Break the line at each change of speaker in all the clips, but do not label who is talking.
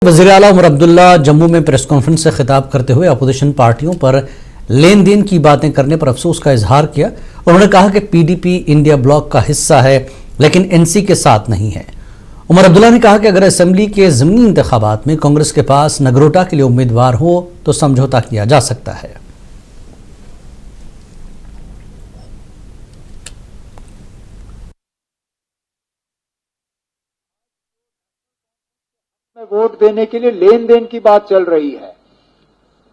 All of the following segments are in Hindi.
वज़ीर आला उमर अब्दुल्ला जम्मू में प्रेस कॉन्फ्रेंस से खिताब करते हुए अपोजिशन पार्टियों पर लेन देन की बातें करने पर अफसोस का इजहार किया। उन्होंने कहा कि पीडीपी इंडिया ब्लॉक का हिस्सा है लेकिन एनसी के साथ नहीं है। उमर अब्दुल्ला ने कहा कि अगर असेंबली के ज़मीनी इंतखाबात में कांग्रेस के पास नगरोटा के लिए उम्मीदवार हो तो समझौता किया जा सकता है।
वोट देने के लिए लेन देन की बात चल रही है।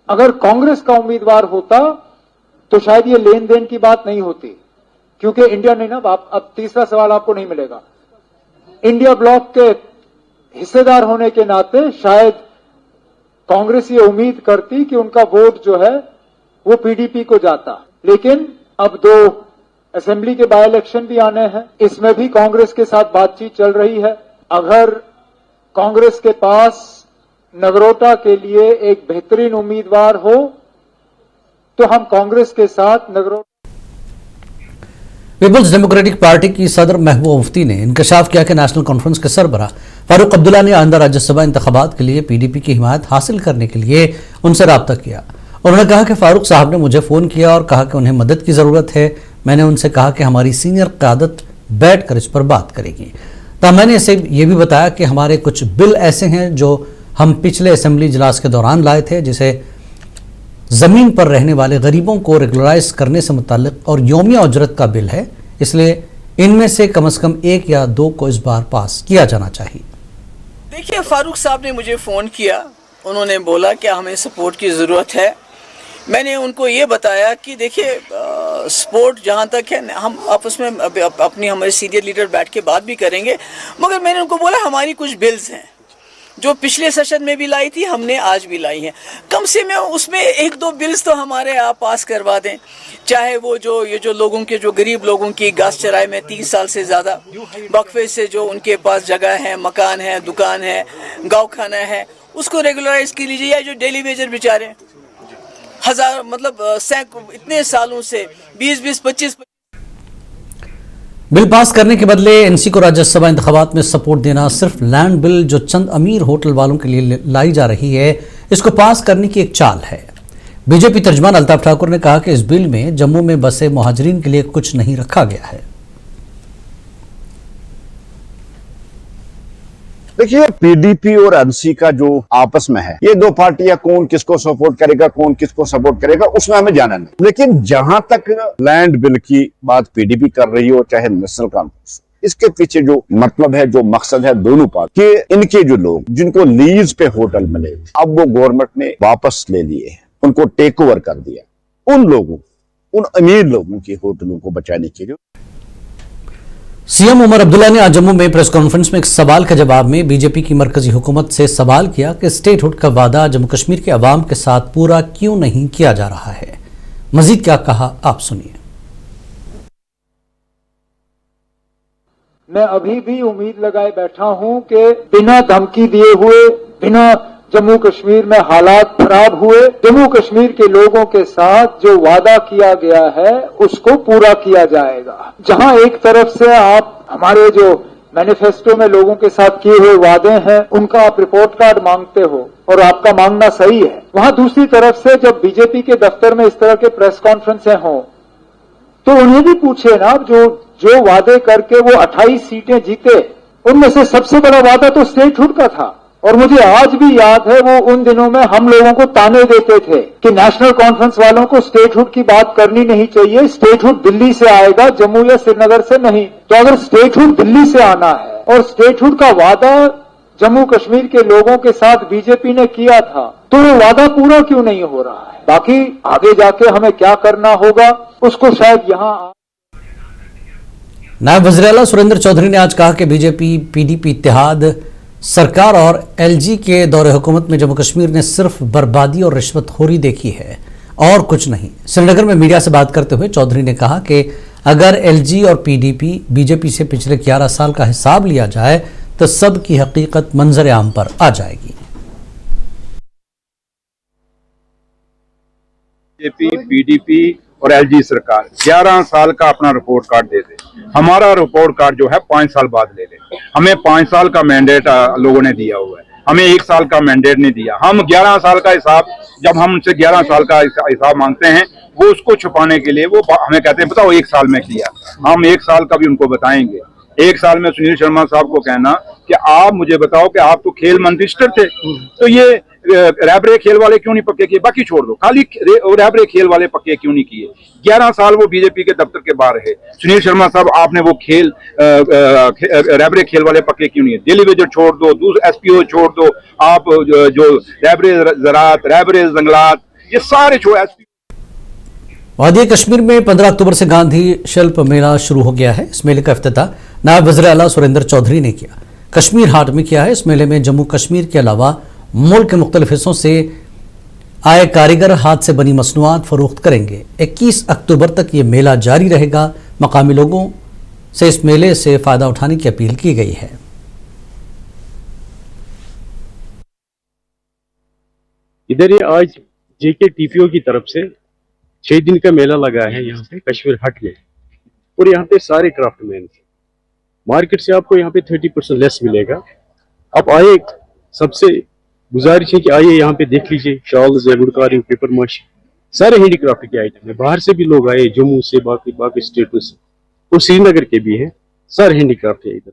अगर कांग्रेस का उम्मीदवार होता तो शायद ये लेन देन की बात नहीं होती, क्योंकि इंडिया ने ना अब तीसरा सवाल आपको नहीं मिलेगा। इंडिया ब्लॉक के हिस्सेदार होने के नाते शायद कांग्रेस ये उम्मीद करती कि उनका वोट जो है वो पीडीपी को जाता, लेकिन अब 2 असेंबली के बाय इलेक्शन भी आने हैं, इसमें भी कांग्रेस के साथ बातचीत चल रही है। अगर कांग्रेस के पास नगरोटा के लिए एक बेहतरीन उम्मीदवार हो तो हम कांग्रेस के साथ नगरोटा।
पीपल्स डेमोक्रेटिक पार्टी की सदर महबूबा मुफ्ती ने इंकशाफ किया कि नेशनल कॉन्फ्रेंस के सरबराह फारूक अब्दुल्ला ने आइंदा राज्यसभा इंतखाबात के लिए पीडीपी की हिमायत हासिल करने के लिए उनसे राब्ता किया। उन्होंने कहा कि फारूक साहब ने मुझे फोन किया और कहा कि उन्हें मदद की जरूरत है। मैंने उनसे कहा कि हमारी सीनियर क़यादत बैठकर इस पर बात करेगी। तब मैंने इसे ये भी बताया कि हमारे कुछ बिल ऐसे हैं जो हम पिछले असेंबली इजलास के दौरान लाए थे, जिसे ज़मीन पर रहने वाले गरीबों को रेगुलराइज करने से मुताल्लिक और यौमिया उजरत का बिल है, इसलिए इनमें से कम 1 या 2 को इस बार पास किया जाना चाहिए।
देखिए, फारूक साहब ने मुझे फ़ोन किया, उन्होंने बोला कि हमें सपोर्ट की ज़रूरत है। मैंने उनको ये बताया कि देखिए सपोर्ट जहाँ तक है हम आपस में अपनी हमारे सीनियर लीडर बैठ के बात भी करेंगे, मगर मैंने उनको बोला हमारी कुछ बिल्स हैं जो पिछले सेशन में भी लाई थी, हमने आज भी लाई हैं। कम से कम उसमें 1-2 बिल्स तो हमारे आप पास करवा दें, चाहे वो जो लोगों के जो गरीब लोगों की घास चराई में 3 साल से ज़्यादा वक्फे से जो उनके पास जगह है, मकान है, दुकान है, गाँव खाना है, उसको रेगुलराइज कर लीजिए। या जो डेली वेजर बेचारे हजार इतने सालों से 20-25
बिल पास करने के बदले एनसी को राज्यसभा इंतखाबात में सपोर्ट देना, सिर्फ लैंड बिल जो चंद अमीर होटल वालों के लिए लाई जा रही है, इसको पास करने की एक चाल है। बीजेपी तर्जमान अल्ताफ ठाकुर ने कहा कि इस बिल में जम्मू में बसे मुहाजिरीन के लिए कुछ नहीं रखा गया है।
देखिए, पीडीपी और एनसी का जो आपस में है, ये 2 पार्टियां कौन किसको सपोर्ट करेगा, कौन किसको सपोर्ट करेगा, उसमें हमें जाना नहीं। लेकिन जहां तक लैंड बिल की बात पीडीपी कर रही हो चाहे नेशनल कॉन्फ्रेंस, इसके पीछे जो मतलब है, जो मकसद है दोनों पार्टी के, इनके जो लोग जिनको लीज पे होटल मिले अब वो गवर्नमेंट ने वापस ले लिए, उनको टेक ओवर कर दिया। उन लोगों, उन अमीर लोगों के होटलों को बचाने के लिए
सीएम उमर अब्दुल्ला ने आज जम्मू में प्रेस कॉन्फ्रेंस में एक सवाल के जवाब में बीजेपी की मरकजी हुकूमत से सवाल किया कि स्टेटहुड का वादा जम्मू कश्मीर के अवाम के साथ पूरा क्यों नहीं किया जा रहा है। मजीद क्या कहा, आप सुनिए।
मैं अभी भी उम्मीद लगाए बैठा हूं कि बिना धमकी दिए हुए, बिना जम्मू कश्मीर में हालात खराब हुए, जम्मू कश्मीर के लोगों के साथ जो वादा किया गया है उसको पूरा किया जाएगा। जहां एक तरफ से आप हमारे जो मैनिफेस्टो में लोगों के साथ किए हुए वादे हैं उनका आप रिपोर्ट कार्ड मांगते हो और आपका मांगना सही है, वहां दूसरी तरफ से जब बीजेपी के दफ्तर में इस तरह के प्रेस कॉन्फ्रेंसें हों तो उन्हें भी पूछे ना, जो वादे करके वो 28 सीटें जीते, उनमें से सबसे बड़ा वादा तो स्टेटहुड का था। और मुझे आज भी याद है वो उन दिनों में हम लोगों को ताने देते थे कि नेशनल कॉन्फ्रेंस वालों को स्टेटहुड की बात करनी नहीं चाहिए, स्टेटहुड दिल्ली से आएगा, जम्मू या श्रीनगर से नहीं। तो अगर स्टेटहुड दिल्ली से आना है और स्टेटहुड का वादा जम्मू कश्मीर के लोगों के साथ बीजेपी ने किया था, तो वो वादा पूरा क्यों नहीं हो रहा है? बाकी आगे जाके हमें क्या करना होगा उसको शायद यहाँ।
नायब वज़ीर आला सुरेंद्र चौधरी ने आज कहा कि बीजेपी पीडीपी इत्तेहाद सरकार और एलजी के दौरे हुकूमत में जम्मू कश्मीर ने सिर्फ बर्बादी और रिश्वतखोरी देखी है और कुछ नहीं। श्रीनगर में मीडिया से बात करते हुए चौधरी ने कहा कि अगर एलजी और पीडीपी बीजेपी से पिछले 11 साल का हिसाब लिया जाए तो सब की हकीकत मंजर आम पर आ जाएगी।
बीजेपी, पीडीपी और एलजी सरकार 11 साल का अपना रिपोर्ट कार्ड दे दे। हमारा रिपोर्ट कार्ड जो है 5 साल बाद ले ले। हमें 5 साल का मैंडेट लोगों ने दिया हुआ है। हमें 1 साल का मैंडेट नहीं दिया। हम 11 साल का हिसाब, जब हम उनसे 11 साल का हिसाब मांगते हैं, वो उसको छुपाने के लिए वो हमें कहते हैं बताओ 1 साल में किया। हम 1 साल का भी उनको बताएंगे। 1 साल में सुनील शर्मा साहब को कहना कि आप मुझे बताओ कि आप तो खेल मंत्री थे, तो ये रैबरे खेल वाले क्यों नहीं पक्के किए? बाकी छोड़ दो, खाली रैबरे खेल वाले पक्के क्यों नहीं किए? 11 साल वो बीजेपी के दफ्तर के बाहर है। सुनील शर्मा साहब, आपने वो खेल रैबरे खेल वाले पक्के क्यों नहीं है? दिल्ली वेजर छोड़ दो, दूसरे एसपीओ छोड़ दो, आप जो रैबरे ज़राअत, रैबरे जंगलात, ये सारे छोड़।
वादी कश्मीर में 15 अक्टूबर से गांधी शिल्प मेला शुरू हो गया है। इस मेले का इफ्तिताह नायब वज़ीर आला सुरेंद्र चौधरी ने किया। कश्मीर हाट में किया है। इस मेले में जम्मू कश्मीर के अलावा मुल्क के मुख्तलिफ हिस्सों से आए कारीगर हाथ से बनी मसनूआत फरोख्त करेंगे। 21 अक्टूबर तक ये मेला जारी रहेगा। मकामी लोगों से इस मेले से फ़ायदा उठाने की अपील की गई है।
इधर ये आज जेके टीपीओ की तरफ से 6 दिन का मेला लगा है यहाँ पे कश्मीर हट में, और यहाँ पे सारे क्राफ्टमैन थे। मार्केट से आपको यहाँ पे 30% लेस मिलेगा। आप आए, सबसे गुजारिश है कि आइए यहाँ पे देख लीजिए। शॉल्स है, गुड़कारी, पेपर माशी, सारे हैंडीक्राफ्ट के आइटम है। बाहर से भी लोग आए, जम्मू से, बाकी स्टेटों से, और श्रीनगर के भी है। सारे हैंडीक्राफ्ट है इधर।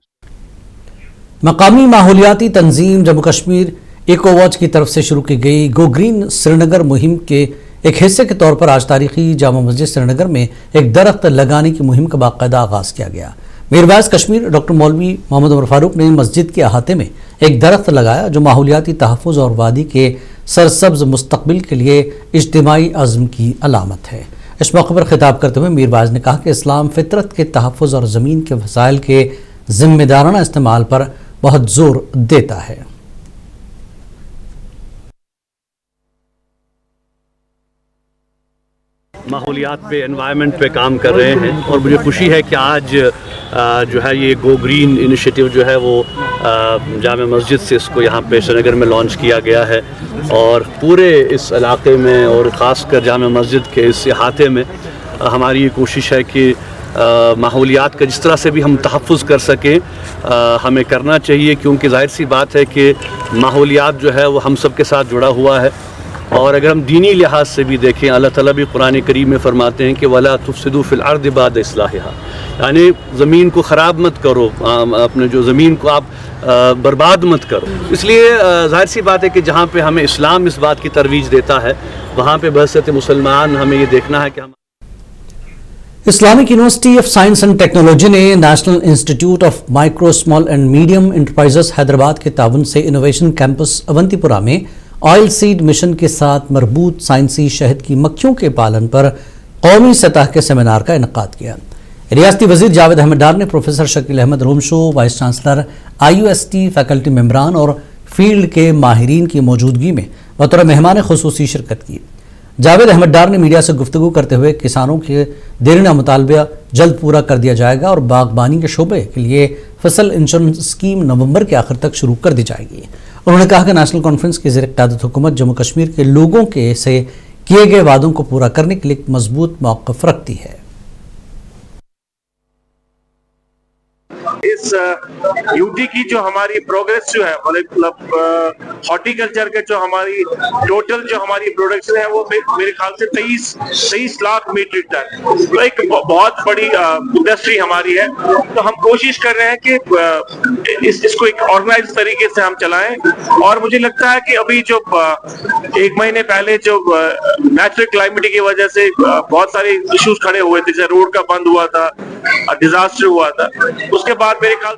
मकामी माहौलियाती तंजीम जम्मू कश्मीर इको वॉच की तरफ से शुरू की गई गो ग्रीन श्रीनगर मुहिम के एक हिस्से के तौर पर आज तारीखी जामा मस्जिद श्रीनगर में एक दरख्त लगाने की मुहिम का बाकायदा आगाज किया गया। मीरवाइज कश्मीर डॉक्टर मौलवी मोहम्मद उमर फारूक ने मस्जिद के अहाते में एक दरख्त लगाया जो माहौलियाती तहफ़्फ़ुज़ और वादी के सरसब्ज मुस्तकबिल के लिए इज्तिमाई अज़्म की अलामत है। इस मौके पर खिताब करते हुए मीरवाइज ने कहा कि इस्लाम फितरत के तहफ़्फ़ुज़ और ज़मीन के वसाइल के जिम्मेदाराना इस्तेमाल पर बहुत जोर देता है।
माहौलियात पे, एनवायरनमेंट पे काम कर रहे हैं, और मुझे खुशी है कि आज जो है ये गो ग्रीन इनिशिएटिव जो है वो जामा मस्जिद से इसको यहाँ पे श्रीनगर में लॉन्च किया गया है। और पूरे इस इलाके में और ख़ासकर जामा मस्जिद के इस अहाते में हमारी ये कोशिश है कि माहौलियात का जिस तरह से भी हम तहफ़्फ़ुज़ कर सकें हमें करना चाहिए, क्योंकि जाहिर सी बात है कि माहौलियात जो है वो हम सब के साथ जुड़ा हुआ है। और अगर हम दीनी लिहाज से भी देखें, अल्लाह ताला भी कुरान करीम में फरमाते हैं कि वला तुफ़सिदू फ़िल अर्दि बाद इस्लाहिहा, यानी ज़मीन को ख़राब मत करो, अपने जो ज़मीन को आप बर्बाद मत करो। इसलिए ज़ाहिर सी बात है कि जहाँ पे हमें इस्लाम इस बात की तरवीज देता है, वहाँ पे बहसत मुसलमान हमें ये देखना है कि हम।
Islamic University of Science and Technology ने National Institute of Micro Small and Medium Enterprises Hyderabad के ताउन से इनोवेशन कैंपस अवंतीपुरा में ऑयल सीड मिशन के साथ मरबूत साइंसी शहद की मक्खियों के पालन पर कौमी सतह के सेमिनार का इनेकाद किया। रियासती वजीर जावेद अहमद डार ने professor Shakeel Ahmad Romshoo, vice chancellor IUST, faculty मेंबरान और फील्ड के माहिरीन की मौजूदगी में बतौर मेहमान खुसूसी शिरकत की। जावेद अहमद डार ने मीडिया से गुफ्तगू करते हुए किसानों के देरना मुतालबा जल्द पूरा कर दिया जाएगा और बागबानी के शोबे के लिए फसल इंश्योरेंस स्कीम नवंबर के आखिर तक शुरू कर दी जाएगी। उन्होंने कहा कि नेशनल कॉन्फ्रेंस की ज़ेर क़यादत हुकूमत जम्मू कश्मीर के लोगों के से किए गए वादों को पूरा करने के लिए एक मजबूत मौक़िफ़ रखती है।
इस यूटी की जो हमारी प्रोग्रेस जो है, मतलब हॉर्टिकल्चर के जो हमारी टोटल जो हमारी प्रोडक्शन है वो मेरे ख्याल से 23 लाख मीट्रिक टन, तो एक बहुत बड़ी इंडस्ट्री हमारी है। तो हम कोशिश कर रहे हैं कि इसको एक ऑर्गेनाइज तरीके से हम चलाएं। और मुझे लगता है कि अभी जो 1 महीने पहले जो नेचुरल क्लाइमेट की वजह से बहुत सारे इश्यूज खड़े हुए थे, जैसे रोड का बंद हुआ था, डिजास्टर हुआ था, उसके बाद मेरे ख्याल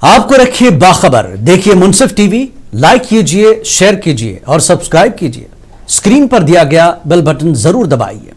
आपको रखिए बाखबर, देखिए मुनसिफ टीवी, लाइक कीजिए, शेयर कीजिए और सब्सक्राइब कीजिए। स्क्रीन पर दिया गया बेल बटन जरूर दबाइए।